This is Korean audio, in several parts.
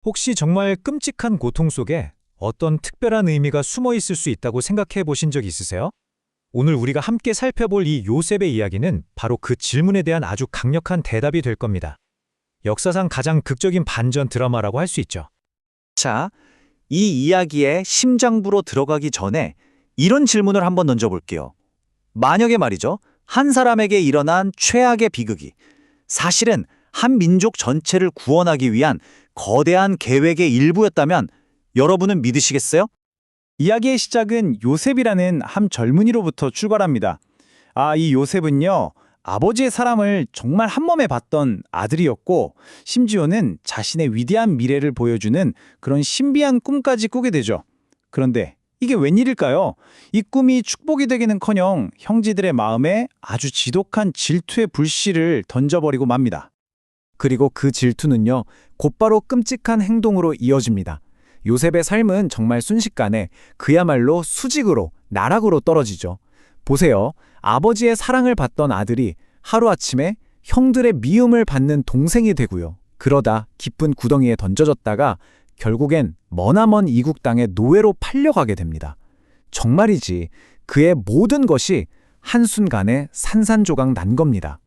혹시 정말 끔찍한 고통 속에 어떤 특별한 의미가 숨어 있을 수 있다고 생각해 보신 적 있으세요? 오늘 우리가 함께 살펴볼 이 요셉의 이야기는 바로 그 질문에 대한 아주 강력한 대답이 될 겁니다. 역사상 가장 극적인 반전 드라마라고 할 수 있죠. 자, 이 이야기의 심장부로 들어가기 전에 이런 질문을 한번 던져볼게요. 만약에 말이죠, 한 사람에게 일어난 최악의 비극이 사실은 한 민족 전체를 구원하기 위한 거대한 계획의 일부였다면 여러분은 믿으시겠어요? 이야기의 시작은 요셉이라는 한 젊은이로부터 출발합니다. 이 요셉은요, 아버지의 사랑을 정말 한 몸에 받던 아들이었고, 심지어는 자신의 위대한 미래를 보여주는 그런 신비한 꿈까지 꾸게 되죠. 그런데 이게 웬일일까요? 이 꿈이 축복이 되기는커녕 형제들의 마음에 아주 지독한 질투의 불씨를 던져버리고 맙니다. 그리고 그 질투는요, 곧바로 끔찍한 행동으로 이어집니다. 요셉의 삶은 정말 순식간에 그야말로 수직으로, 나락으로 떨어지죠. 보세요. 아버지의 사랑을 받던 아들이 하루아침에 형들의 미움을 받는 동생이 되고요. 그러다 깊은 구덩이에 던져졌다가 결국엔 머나먼 이국 땅의 노예로 팔려가게 됩니다. 정말이지 그의 모든 것이 한순간에 산산조각 난 겁니다.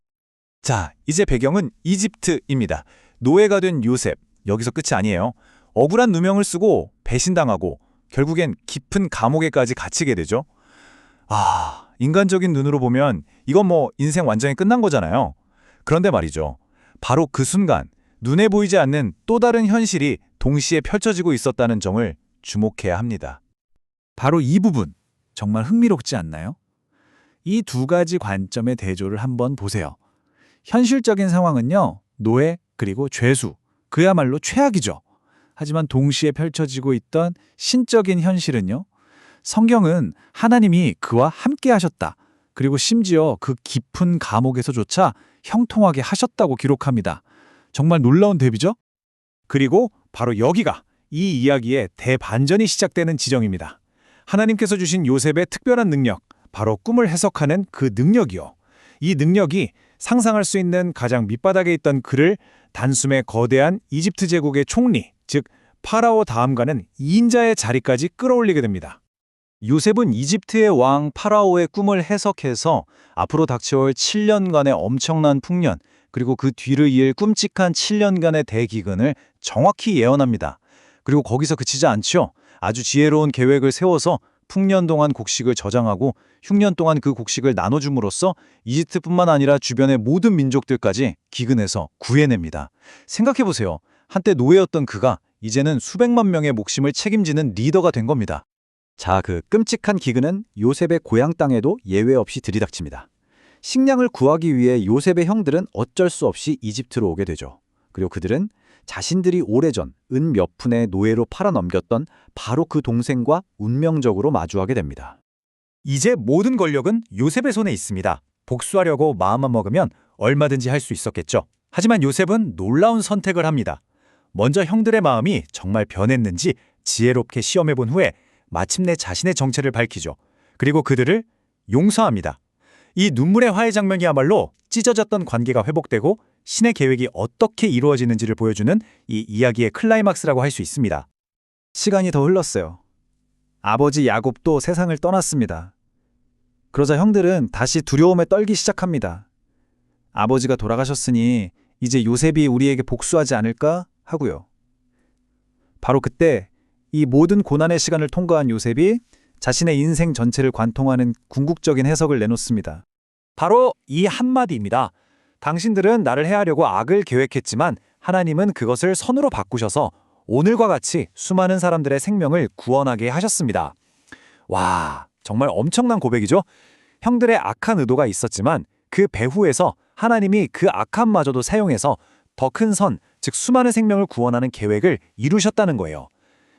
자, 이제 배경은 이집트입니다. 노예가 된 요셉, 여기서 끝이 아니에요. 억울한 누명을 쓰고 배신당하고 결국엔 깊은 감옥에까지 갇히게 되죠. 인간적인 눈으로 보면 이건 인생 완전히 끝난 거잖아요. 그런데 말이죠. 바로 그 순간 눈에 보이지 않는 또 다른 현실이 동시에 펼쳐지고 있었다는 점을 주목해야 합니다. 바로 이 부분, 정말 흥미롭지 않나요? 이 두 가지 관점의 대조를 한번 보세요. 현실적인 상황은요, 노예 그리고 죄수, 그야말로 최악이죠. 하지만 동시에 펼쳐지고 있던 신적인 현실은요, 성경은 하나님이 그와 함께 하셨다. 그리고 심지어 그 깊은 감옥에서조차 형통하게 하셨다고 기록합니다. 정말 놀라운 대비죠? 그리고 바로 여기가 이 이야기의 대반전이 시작되는 지점입니다. 하나님께서 주신 요셉의 특별한 능력, 바로 꿈을 해석하는 그 능력이요. 이 능력이 상상할 수 있는 가장 밑바닥에 있던 그를 단숨에 거대한 이집트 제국의 총리, 즉 파라오 다음가는 2인자의 자리까지 끌어올리게 됩니다. 요셉은 이집트의 왕 파라오의 꿈을 해석해서 앞으로 닥쳐올 7년간의 엄청난 풍년, 그리고 그 뒤를 이을 끔찍한 7년간의 대기근을 정확히 예언합니다. 그리고 거기서 그치지 않죠. 아주 지혜로운 계획을 세워서 풍년 동안 곡식을 저장하고 흉년 동안 그 곡식을 나눠줌으로써 이집트뿐만 아니라 주변의 모든 민족들까지 기근에서 구해냅니다. 생각해보세요. 한때 노예였던 그가 이제는 수백만 명의 목숨을 책임지는 리더가 된 겁니다. 자, 그 끔찍한 기근은 요셉의 고향 땅에도 예외 없이 들이닥칩니다. 식량을 구하기 위해 요셉의 형들은 어쩔 수 없이 이집트로 오게 되죠. 그리고 그들은 자신들이 오래전 은 몇 푼의 노예로 팔아넘겼던 바로 그 동생과 운명적으로 마주하게 됩니다. 이제 모든 권력은 요셉의 손에 있습니다. 복수하려고 마음만 먹으면 얼마든지 할 수 있었겠죠. 하지만 요셉은 놀라운 선택을 합니다. 먼저 형들의 마음이 정말 변했는지 지혜롭게 시험해 본 후에 마침내 자신의 정체를 밝히죠. 그리고 그들을 용서합니다. 이 눈물의 화해 장면이야말로 찢어졌던 관계가 회복되고 신의 계획이 어떻게 이루어지는지를 보여주는 이 이야기의 클라이막스라고 할 수 있습니다. 시간이 더 흘렀어요. 아버지 야곱도 세상을 떠났습니다. 그러자 형들은 다시 두려움에 떨기 시작합니다. 아버지가 돌아가셨으니 이제 요셉이 우리에게 복수하지 않을까 하고요. 바로 그때 이 모든 고난의 시간을 통과한 요셉이 자신의 인생 전체를 관통하는 궁극적인 해석을 내놓습니다. 바로 이 한마디입니다. 당신들은 나를 해하려고 악을 계획했지만 하나님은 그것을 선으로 바꾸셔서 오늘과 같이 수많은 사람들의 생명을 구원하게 하셨습니다. 와, 정말 엄청난 고백이죠? 형들의 악한 의도가 있었지만 그 배후에서 하나님이 그 악함마저도 사용해서 더 큰 선, 즉 수많은 생명을 구원하는 계획을 이루셨다는 거예요.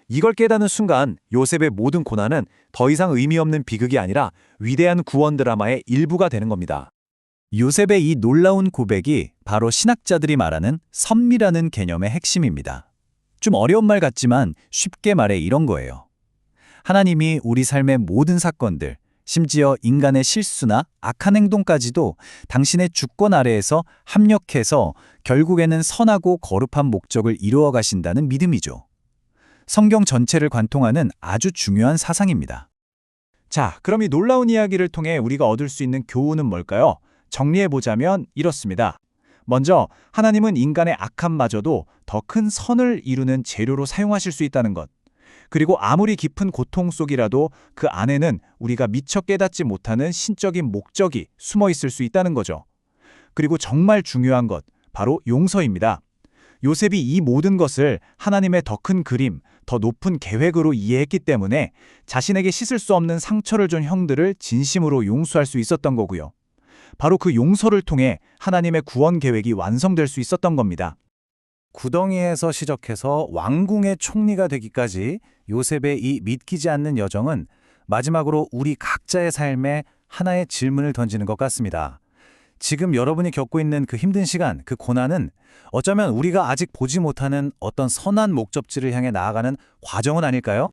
이걸 깨닫는 순간 요셉의 모든 고난은 더 이상 의미 없는 비극이 아니라 위대한 구원 드라마의 일부가 되는 겁니다. 요셉의 이 놀라운 고백이 바로 신학자들이 말하는 섭리라는 개념의 핵심입니다. 좀 어려운 말 같지만 쉽게 말해 이런 거예요. 하나님이 우리 삶의 모든 사건들, 심지어 인간의 실수나 악한 행동까지도 당신의 주권 아래에서 합력해서 결국에는 선하고 거룩한 목적을 이루어 가신다는 믿음이죠. 성경 전체를 관통하는 아주 중요한 사상입니다. 자, 그럼 이 놀라운 이야기를 통해 우리가 얻을 수 있는 교훈은 뭘까요? 정리해보자면 이렇습니다. 먼저 하나님은 인간의 악함마저도 더 큰 선을 이루는 재료로 사용하실 수 있다는 것. 그리고 아무리 깊은 고통 속이라도 그 안에는 우리가 미처 깨닫지 못하는 신적인 목적이 숨어 있을 수 있다는 거죠. 그리고 정말 중요한 것, 바로 용서입니다. 요셉이 이 모든 것을 하나님의 더 큰 그림, 더 높은 계획으로 이해했기 때문에 자신에게 씻을 수 없는 상처를 준 형들을 진심으로 용서할 수 있었던 거고요. 바로 그 용서를 통해 하나님의 구원 계획이 완성될 수 있었던 겁니다. 구덩이에서 시작해서 왕궁의 총리가 되기까지 요셉의 이 믿기지 않는 여정은 마지막으로 우리 각자의 삶에 하나의 질문을 던지는 것 같습니다. 지금 여러분이 겪고 있는 그 힘든 시간, 그 고난은 어쩌면 우리가 아직 보지 못하는 어떤 선한 목적지를 향해 나아가는 과정은 아닐까요?